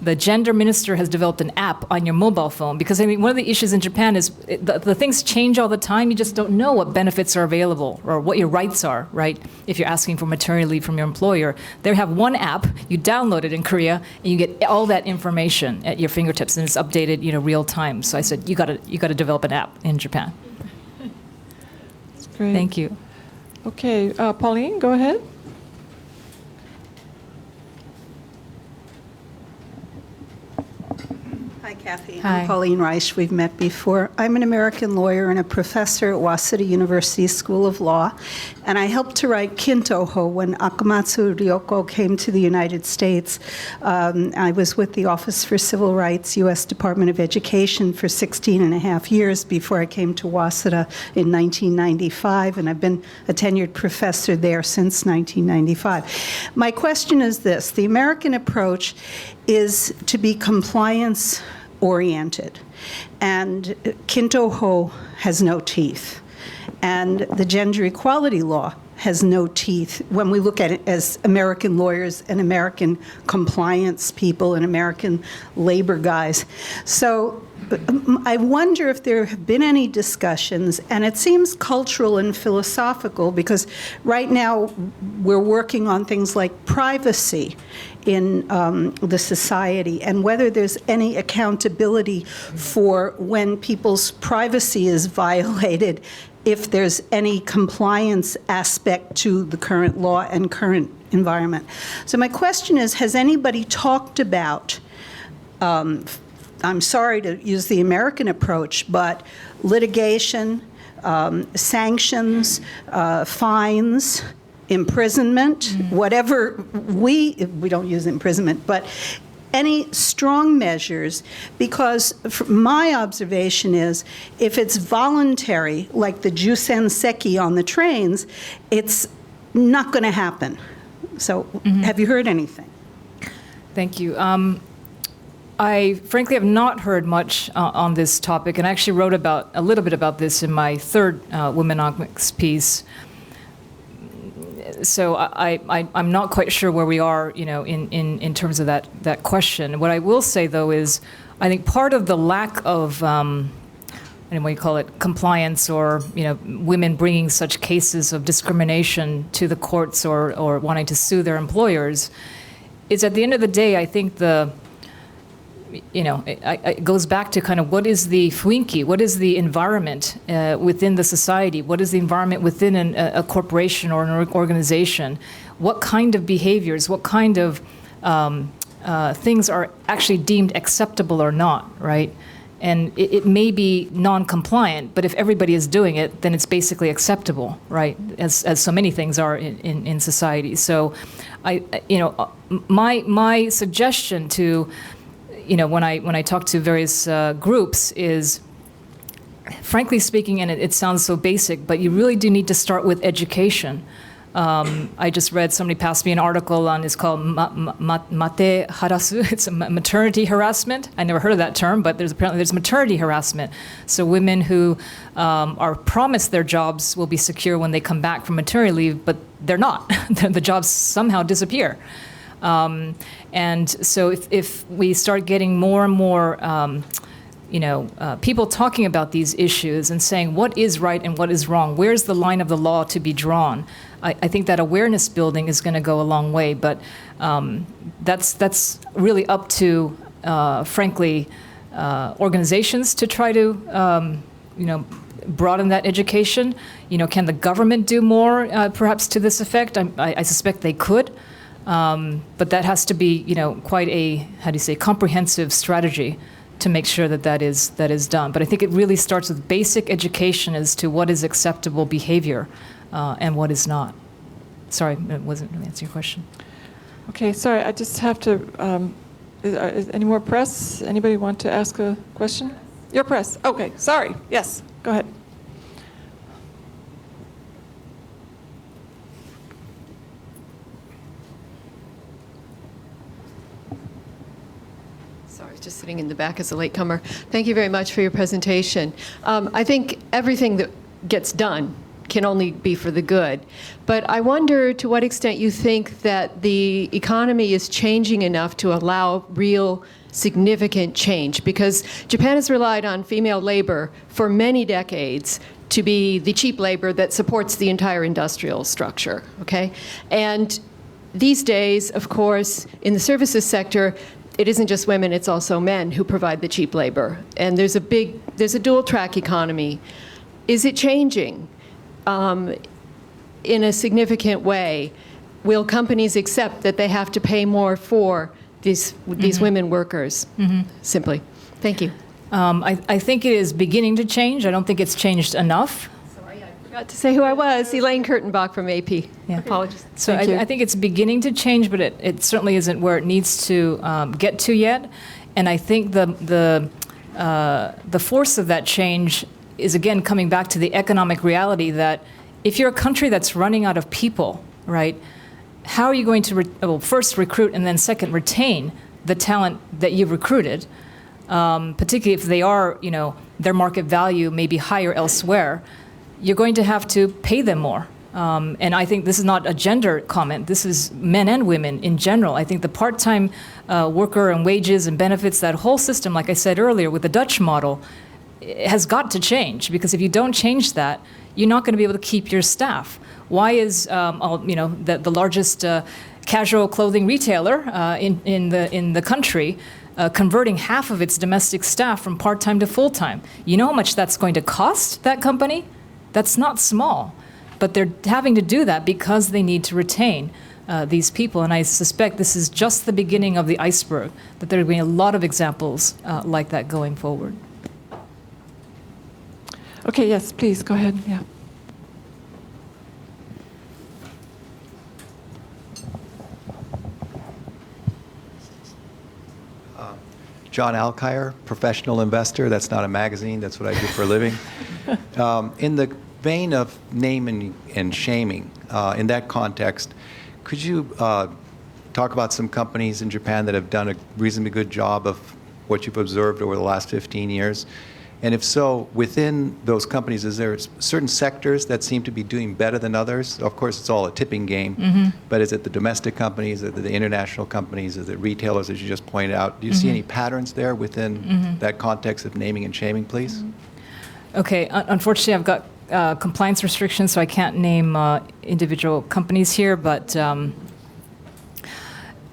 the gender minister has developed an app on your mobile phone. Because I mean, one of the issues in Japan is the things change all the time. You just don't know what benefits are available or what your rights are, right? If you're asking for maternity leave from your employer, they have one app. You download it in Korea, and you get all that information at your fingertips, and it's updated, real time. So I said, you got to develop an app in Japan. That's great. Thank you. Okay, Pauline, go ahead. Hi, Kathy. Hi. I'm Pauline Reich. We've met before. I'm an American lawyer and a professor at Waseda University School of Law, and I helped to write Kintoho when Akamatsu Ryoko came to the United States. I was with the Office for Civil Rights, U.S. Department of Education, for 16 and a half years before I came to Waseda in 1995, and I've been a tenured professor there since 1995. My question is this. The American approach is to be compliance-oriented, and Kintoho has no teeth, and the gender equality law has no teeth when we look at it as American lawyers and American compliance people and American labor guys. So I wonder if there have been any discussions, and it seems cultural and philosophical, because right now we're working on things like privacy in the society, and whether there's any accountability for when people's privacy is violated, if there's any compliance aspect to the current law and current environment. So my question is, has anybody talked about, I'm sorry to use the American approach, but litigation, sanctions, fines, imprisonment, whatever, we don't use imprisonment, but any strong measures, because my observation is if it's voluntary, like the Jusen Seki on the trains, it's not going to happen. So have you heard anything? Thank you. I frankly have not heard much on this topic, and I actually wrote a little bit about this in my third Womenomics piece. So I'm not quite sure where we are, in terms of that question. What I will say, though, is I think part of the lack of, what do you call it, compliance, or women bringing such cases of discrimination to the courts or wanting to sue their employers, is at the end of the day, I think it goes back to kind of what is the fuinki, what is the environment within the society, what is the environment within a corporation or an organization, what kind of behaviors, what kind of things are actually deemed acceptable or not, right? And it may be non-compliant, but if everybody is doing it, then it's basically acceptable, right? As so many things are in society. So, my suggestion to when I talk to various groups is, frankly speaking, and it sounds so basic, but you really do need to start with education. I just read, somebody passed me an article on, it's called mate harasu. It's maternity harassment. I never heard of that term, but apparently there's maternity harassment. So women who are promised their jobs will be secure when they come back from maternity leave, but they're not. The jobs somehow disappear. And so if we start getting more and more, people talking about these issues and saying what is right and what is wrong, where's the line of the law to be drawn, I think that awareness building is going to go a long way. But that's really up to, frankly, organizations to try to, broaden that education. Can the government do more, perhaps to this effect? I suspect they could. But that has to be, quite a, comprehensive strategy to make sure that is done. But I think it really starts with basic education as to what is acceptable behavior and what is not. Sorry, it wasn't really answering your question. Okay, sorry, I just have to, is any more press? Anybody want to ask a question? Your press, okay, sorry, yes, go ahead. Just sitting in the back as a latecomer. Thank you very much for your presentation. I think everything that gets done can only be for the good. But I wonder to what extent you think that the economy is changing enough to allow real significant change, because Japan has relied on female labor for many decades to be the cheap labor that supports the entire industrial structure, okay? And these days, of course, in the services sector, it isn't just women, it's also men who provide the cheap labor. And there's a dual track economy. Is it changing in a significant way? Will companies accept that they have to pay more for these women workers? Simply. Thank you. I think it is beginning to change. I don't think it's changed enough. Sorry, I forgot to say who I was. Elaine Kurtenbach from AP. Yeah. Apologies. So I think it's beginning to change, but it certainly isn't where it needs to get to yet. And I think the force of that change is, again, coming back to the economic reality that if you're a country that's running out of people, right, how are you going to first recruit and then second retain the talent that you've recruited, particularly if they are, their market value may be higher elsewhere? You're going to have to pay them more. And I think this is not a gender comment. This is men and women in general. I think the part-time worker and wages and benefits, that whole system, like I said earlier, with the Dutch model, has got to change, because if you don't change that, you're not going to be able to keep your staff. Why is the largest casual clothing retailer in the country converting half of its domestic staff from part-time to full-time? You know how much that's going to cost that company? That's not small. But they're having to do that because they need to retain these people. And I suspect this is just the beginning of the iceberg, that there will be a lot of examples like that going forward. Okay, yes, please, go ahead. Yeah. John Alkire, professional investor. That's not a magazine. That's what I do for a living. In the vein of naming and shaming, in that context, could you talk about some companies in Japan that have done a reasonably good job of what you've observed over the last 15 years? And if so, within those companies, is there certain sectors that seem to be doing better than others? Of course, it's all a tipping game, but is it the domestic companies, is it the international companies, is it retailers, as you just pointed out? Do you see any patterns there within that context of naming and shaming, please? Okay, unfortunately, I've got compliance restrictions, so I can't name individual companies here, but I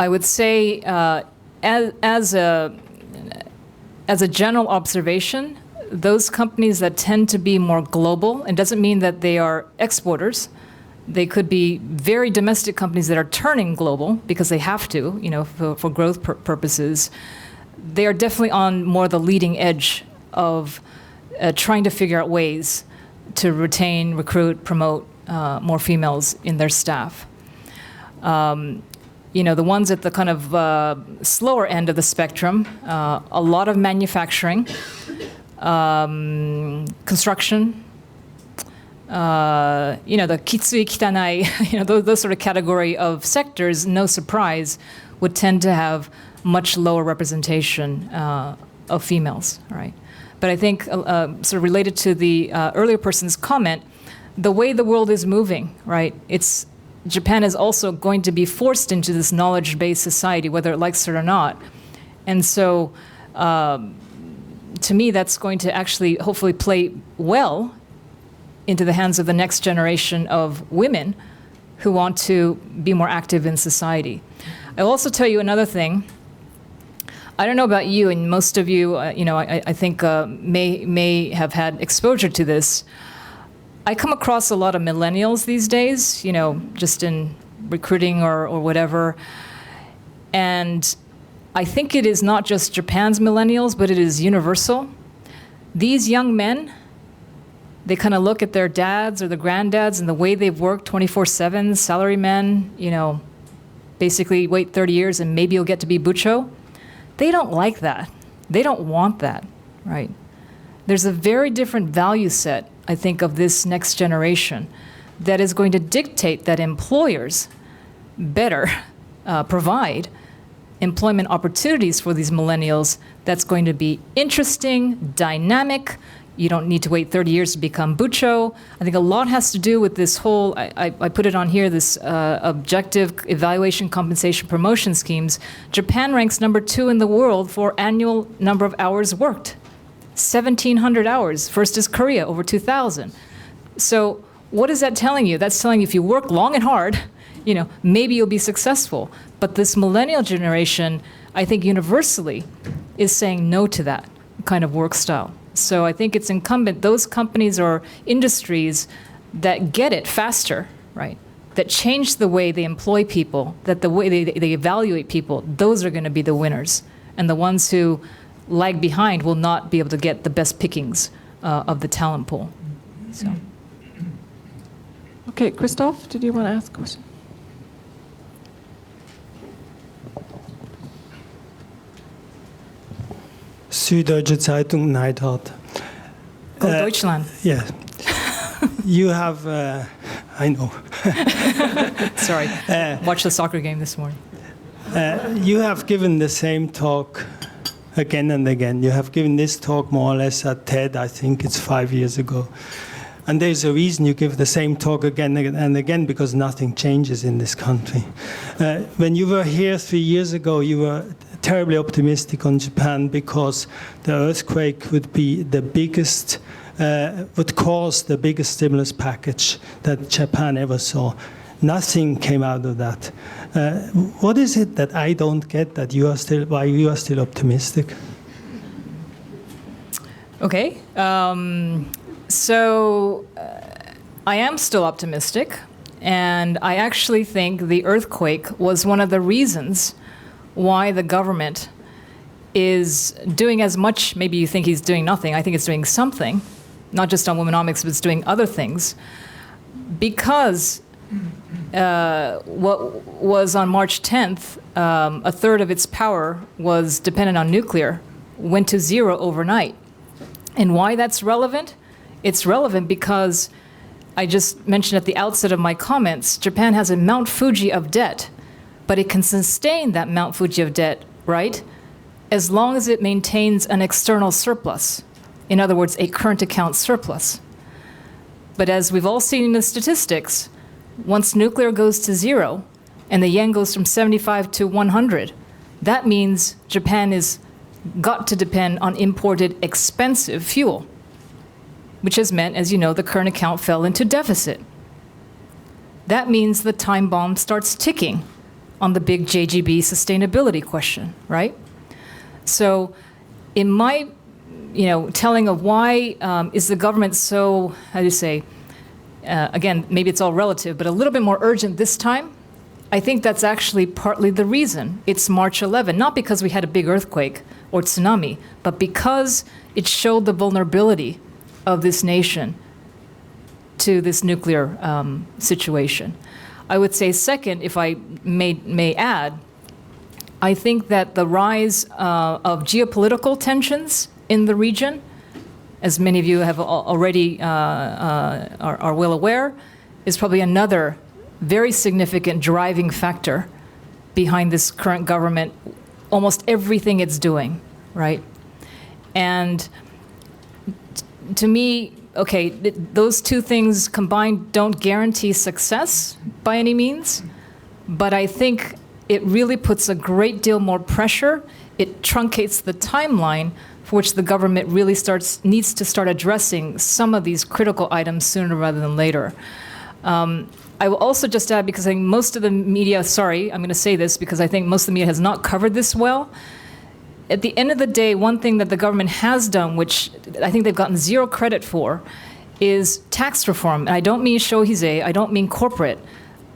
would say as a general observation, those companies that tend to be more global, and doesn't mean that they are exporters. They could be very domestic companies that are turning global because they have to, for growth purposes. They are definitely on more the leading edge of trying to figure out ways to retain, recruit, promote more females in their staff. The ones at the kind of slower end of the spectrum, a lot of manufacturing, construction, the kitsui kitanai, those sort of category of sectors, no surprise, would tend to have much lower representation of females, right? But I think sort of related to the earlier person's comment, the way the world is moving, right? Japan is also going to be forced into this knowledge-based society, whether it likes it or not. And so, to me, that's going to actually hopefully play well into the hands of the next generation of women who want to be more active in society. I'll also tell you another thing. I don't know about you, and most of you, I think may have had exposure to this. I come across a lot of millennials these days, just in recruiting or whatever. And I think it is not just Japan's millennials, but it is universal. These young men, they kind of look at their dads or their granddads and the way they've worked 24/7, salary men, basically wait 30 years and maybe you'll get to be bucho. They don't like that. They don't want that, right? There's a very different value set, I think, of this next generation that is going to dictate that employers better provide employment opportunities for these millennials that's going to be interesting, dynamic, You don't need to wait 30 years to become bucho. I think a lot has to do with this whole, I put it on here, this objective evaluation, compensation, promotion schemes. Japan ranks number 2 in the world for annual number of hours worked. 1,700 hours. First is Korea, over 2,000. So what is that telling you? That's telling you if you work long and hard, maybe you'll be successful. But this millennial generation, I think universally, is saying no to that kind of work style. So I think it's incumbent, those companies or industries that get it faster, right, that change the way they employ people, that the way they evaluate people, those are going to be the winners. And the ones who lag behind will not be able to get the best pickings of the talent pool. So. Okay, Christoph, did you want to ask a question? Süddeutsche Zeitung, Neidhardt. Go Deutschland. Yeah. You have, I know. Sorry, watched the soccer game this morning. You have given the same talk again and again. You have given this talk more or less at TED, I think it's 5 years ago. And there's a reason you give the same talk again and again, because nothing changes in this country. When you were here 3 years ago, you were terribly optimistic on Japan because the earthquake would be the biggest, would cause the biggest stimulus package that Japan ever saw. Nothing came out of that. What is it that I don't get that you are still, why you are still optimistic? Okay. So I am still optimistic, and I actually think the earthquake was one of the reasons why the government is doing as much. Maybe you think he's doing nothing. I think it's doing something, not just on Womenomics, but it's doing other things. Because what was on March 10th, a third of its power was dependent on nuclear, went to zero overnight. And why that's relevant? It's relevant because I just mentioned at the outset of my comments, Japan has a Mount Fuji of debt, but it can sustain that Mount Fuji of debt, right, as long as it maintains an external surplus. In other words, a current account surplus. But as we've all seen in the statistics, once nuclear goes to zero and the yen goes from 75 to 100, that means Japan has got to depend on imported expensive fuel, which has meant, as you know, the current account fell into deficit. That means the time bomb starts ticking on the big JGB sustainability question, right? So in my telling of why is the government so, how do you say, again, maybe it's all relative, but a little bit more urgent this time, I think that's actually partly the reason. It's March 11, not because we had a big earthquake or tsunami, but because it showed the vulnerability of this nation to this nuclear situation. I would say second, if I may add, I think that the rise of geopolitical tensions in the region, as many of you have already are well aware, is probably another very significant driving factor behind this current government, almost everything it's doing, right? And to me, okay, those two things combined don't guarantee success by any means, but I think it really puts a great deal more pressure. It truncates the timeline for which the government really needs to start addressing some of these critical items sooner rather than later. I will also just add, because I think most of the media, sorry, I'm going to say this because I think most of the media has not covered this well. At the end of the day, one thing that the government has done, which I think they've gotten zero credit for, is tax reform. And I don't mean shohizei, I don't mean corporate.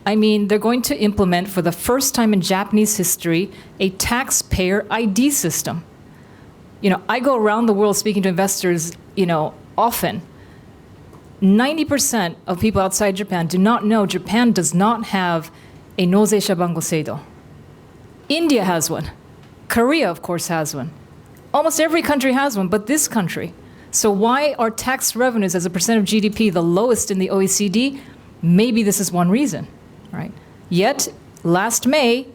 I mean, they're going to implement, for the first time in Japanese history, a taxpayer ID system. I go around the world speaking to investors, often. 90% of people outside Japan do not know Japan does not have a Nozeisha Bango Seido. India has one. Korea, of course, has one. Almost every country has one, but this country. So why are tax revenues as a percent of GDP the lowest in the OECD? Maybe this is one reason, right? Yet, last May,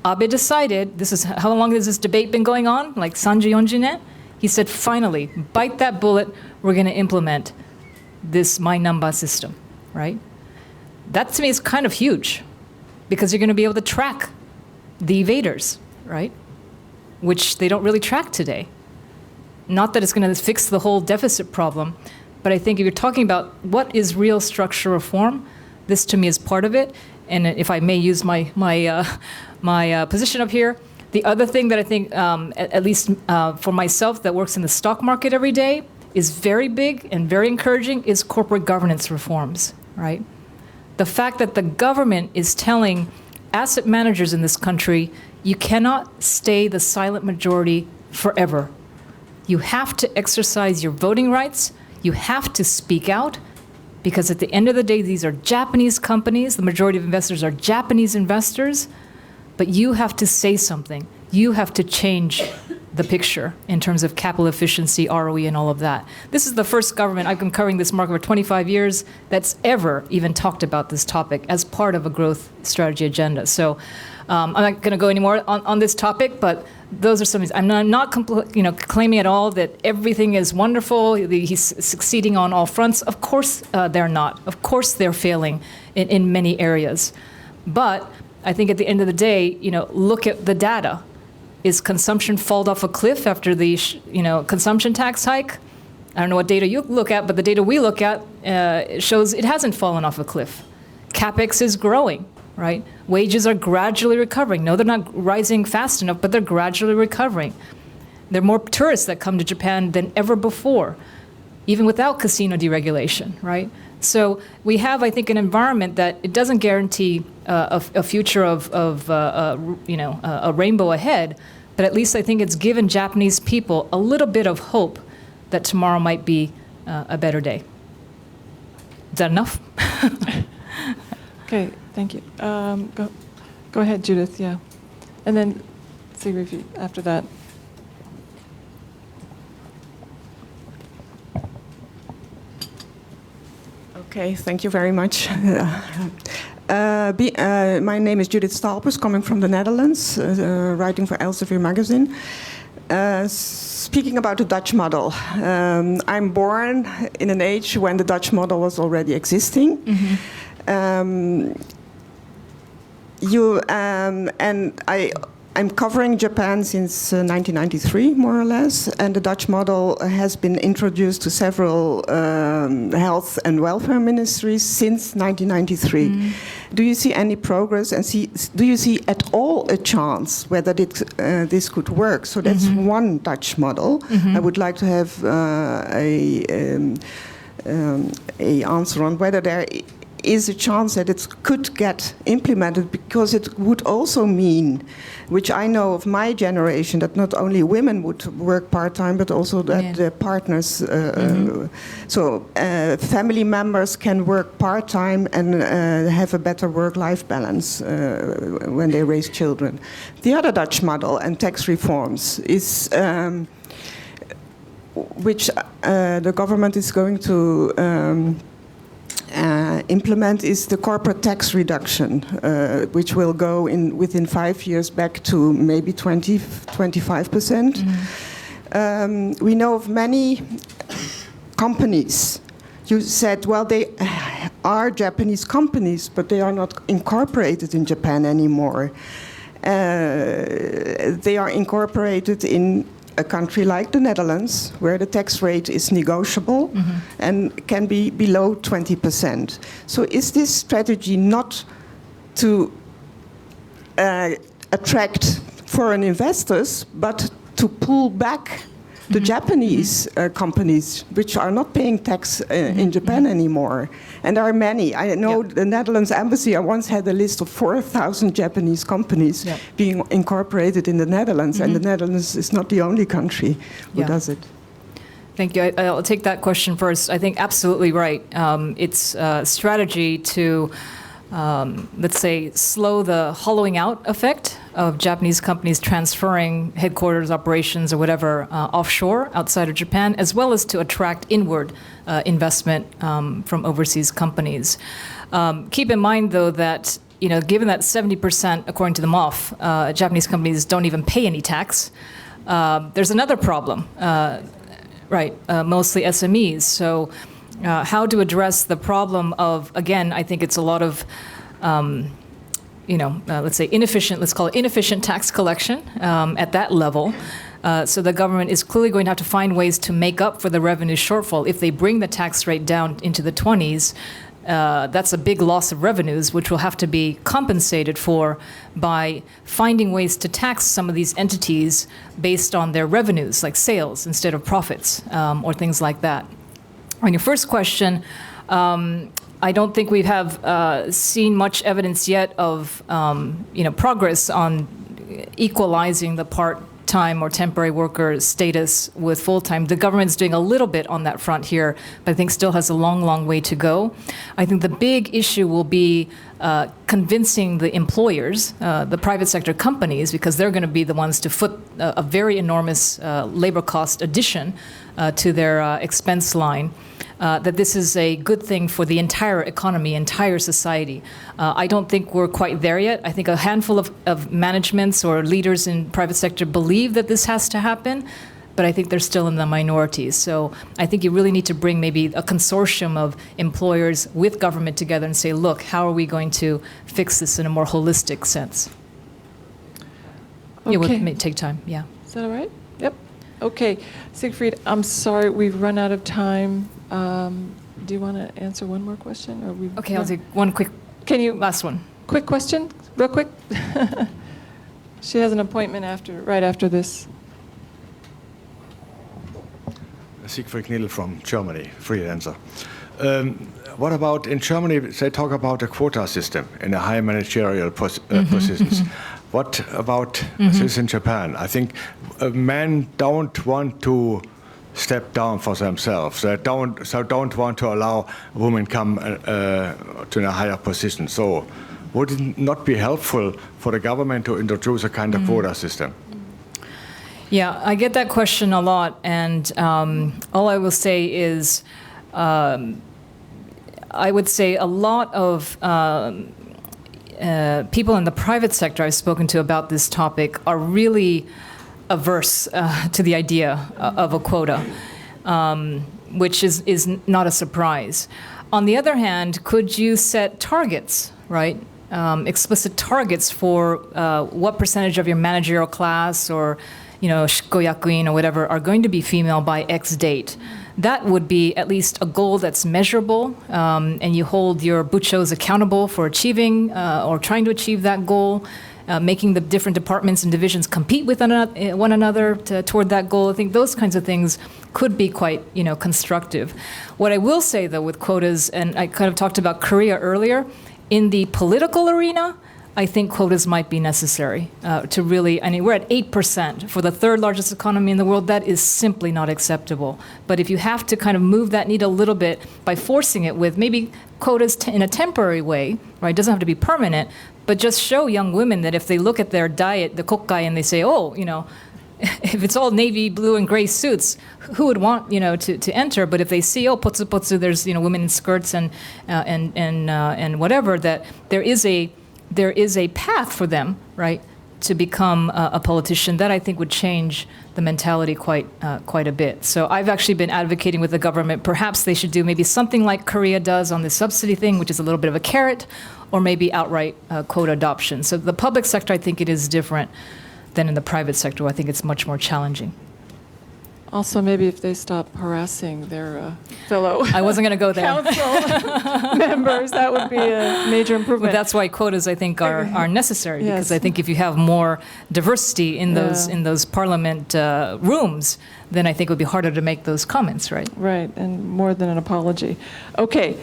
Abe decided, how long has this debate been going on? Like 30, 40 nen? He said, finally, bite that bullet, we're going to implement this My Namba system, right? That to me is kind of huge, because you're going to be able to track the evaders, right? Which they don't really track today. Not that it's going to fix the whole deficit problem, but I think if you're talking about what is real structural reform, this to me is part of it. And if I may use my position up here, the other thing that I think, at least for myself that works in the stock market every day, is very big and very encouraging is corporate governance reforms, right? The fact that the government is telling asset managers in this country, you cannot stay the silent majority forever. You have to exercise your voting rights. You have to speak out, because at the end of the day, these are Japanese companies. The majority of investors are Japanese investors, but you have to say something. You have to change the picture in terms of capital efficiency, ROE, and all of that. This is the first government, I've been covering this market for 25 years, that's ever even talked about this topic as part of a growth strategy agenda. So I'm not going to go any more on this topic, but those are some things. I'm not claiming at all that everything is wonderful. He's succeeding on all fronts. Of course they're not. Of course they're failing in many areas. But I think at the end of the day, look at the data. Is consumption fallen off a cliff after the consumption tax hike? I don't know what data you look at, but the data we look at shows it hasn't fallen off a cliff. CapEx is growing, right? Wages are gradually recovering. No, they're not rising fast enough, but they're gradually recovering. There are more tourists that come to Japan than ever before, even without casino deregulation, right? So we have, I think, an environment that it doesn't guarantee a future of a rainbow ahead, but at least I think it's given Japanese people a little bit of hope that tomorrow might be a better day. Is that enough? Okay, thank you. Go ahead, Judith, yeah. And then Sigrid after that. Okay, thank you very much. My name is Judith Stalpers, coming from the Netherlands, writing for Elsevier magazine. Speaking about the Dutch model, I'm born in an age when the Dutch model was already existing. Mm-hmm. I'm covering Japan since 1993, more or less, and the Dutch model has been introduced to several health and welfare ministries since 1993. Mm. Do you see any progress, and do you see at all a chance whether this could work? So that's mm-hmm. one Dutch model. Mm-hmm. I would like to have a answer on whether there is a chance that it could get implemented, because it would also mean, which I know of my generation, that not only women would work part-time, but also that the partners, family members can work part-time and have a better work-life balance when they raise children. The other Dutch model and tax reforms is which the government is going to implement is the corporate tax reduction, which will go within 5 years back to maybe 25%. Mm-hmm. We know of many companies. You said, well, they are Japanese companies, but they are not incorporated in Japan anymore. They are incorporated in a country like the Netherlands, where the tax rate is negotiable mm-hmm. and can be below 20%. So is this strategy not to attract foreign investors, but to pull back the mm-hmm. Japanese companies, which are not paying tax in Japan mm-hmm. anymore? And there are many. I know the Netherlands embassy, I once had a list of 4,000 Japanese companies being incorporated in the Netherlands, mm-hmm. and the Netherlands is not the only country who does it. Thank you. I'll take that question first. I think absolutely right. It's a strategy to, let's say, slow the hollowing out effect of Japanese companies transferring headquarters, operations, or whatever offshore outside of Japan, as well as to attract inward investment from overseas companies. Keep in mind, though, that given that 70%, according to the MOF, Japanese companies don't even pay any tax, there's another problem, right? Mostly SMEs. So how to address the problem of, again, I think it's a lot of, let's say let's call it inefficient tax collection at that level. So the government is clearly going to have to find ways to make up for the revenue shortfall. If they bring the tax rate down into the 20s, that's a big loss of revenues, which will have to be compensated for by finding ways to tax some of these entities based on their revenues, like sales instead of profits, or things like that. On your first question, I don't think we have seen much evidence yet of progress on equalizing the part-time or temporary worker status with full-time. The government's doing a little bit on that front here, but I think still has a long, long way to go. I think the big issue will be convincing the employers, the private sector companies, because they're going to be the ones to foot a very enormous labor cost addition to their expense line. That this is a good thing for the entire economy, entire society. I don't think we're quite there yet. I think a handful of managements or leaders in private sector believe that this has to happen, but I think they're still in the minority. So I think you really need to bring maybe a consortium of employers with government together and say, look, how are we going to fix this in a more holistic sense? Okay. It may take time, yeah. Is that all right? Yep. Okay. Siegfried, I'm sorry, we've run out of time. Do you want to answer one more question? Or Okay, I'll take one quick, last one. Quick question, real quick. She has an appointment right after this. Siegfried Knidl from Germany, freelancer. What about in Germany? They talk about a quota system in a high managerial positions. What about this in Japan? I think men don't want to step down for themselves. They don't want to allow women come to a higher position. So would it not be helpful for the government to introduce a kind of quota system? Yeah, I get that question a lot, and all I will say is I would say a lot of people in the private sector I've spoken to about this topic are really averse to the idea of a quota, which is not a surprise. On the other hand, could you set targets, right? Explicit targets for what percentage of your managerial class or shikoyakuin or whatever are going to be female by X date. That would be at least a goal that's measurable, and you hold your buchos accountable for achieving or trying to achieve that goal, making the different departments and divisions compete with one another toward that goal. I think those kinds of things could be quite constructive. What I will say, though, with quotas, and I kind of talked about Korea earlier, in the political arena, I think quotas might be necessary to really, we're at 8% for the third largest economy in the world. That is simply not acceptable. But if you have to kind of move that needle a little bit by forcing it with maybe quotas in a temporary way, right? It doesn't have to be permanent, but just show young women that if they look at their diet, the kokkai, and they say, if it's all navy blue and gray suits, who would want to enter? But if they see potsu potsu, there's women in skirts and whatever, that there is a path for them, right, to become a politician. That I think would change the mentality quite a bit. So I've actually been advocating with the government, perhaps they should do maybe something like Korea does on the subsidy thing, which is a little bit of a carrot, or maybe outright quota adoption. So the public sector, I think it is different than in the private sector, where I think it's much more challenging. Also, maybe if they stop harassing their fellow I wasn't going to go there. council members, that would be a major improvement. But that's why quotas, I think, are necessary, Yes. because I think if you have more diversity in those parliament rooms, then I think it would be harder to make those comments, right? Right, and more than an apology. Okay,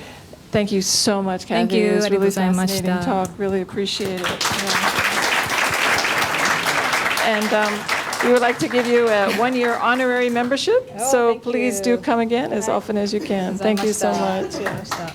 thank you so much, Kathy. Thank you. It was really Arigatou fascinating gozaimashita. talk. Really appreciate it. Yeah. And we would like to give you a 1-year honorary membership, so thank please you. do come again as often as you can. Thank you so much. Yeah.